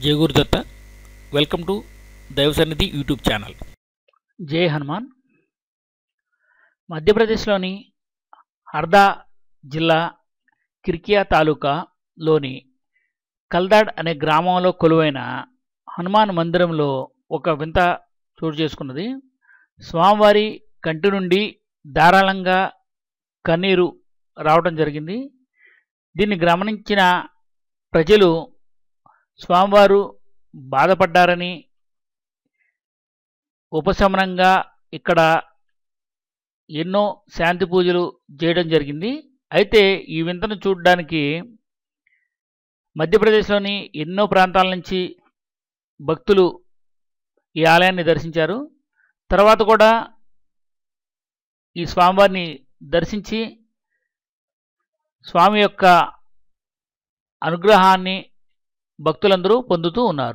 జై Gurudatta. Welcome to Daivasannidhi YouTube channel. జై హనుమాన్. మధ్యప్రదేశ్లోని హర్దా జిల్లా కిర్కియా తాలూకాలోని కల్దాడ్ అనే గ్రామంలో కొలువైన హనుమాన్ మందిరంలో ఒక వింత చోటు చేసుకున్నది. స్వామివారి కంటి నుండి ధారాళంగా కన్నీరు రావడం జరిగింది. దీన్ని గమనించిన ప్రజలు స్వామివారు బాధపడ్డారని, ఉపశమనంగా ఇక్కడ ఎన్నో శాంతి పూజలు చేయడం జరిగింది. అయితే ఈ వింతను చూడడానికి మధ్యప్రదేశ్లోని ఎన్నో ప్రాంతాల నుంచి భక్తులు ఈ ఆలయాన్ని దర్శించారు. తర్వాత కూడా ఈ స్వామివారిని దర్శించి స్వామి యొక్క అనుగ్రహాన్ని భక్తులందరూ పొందుతూ ఉన్నారు.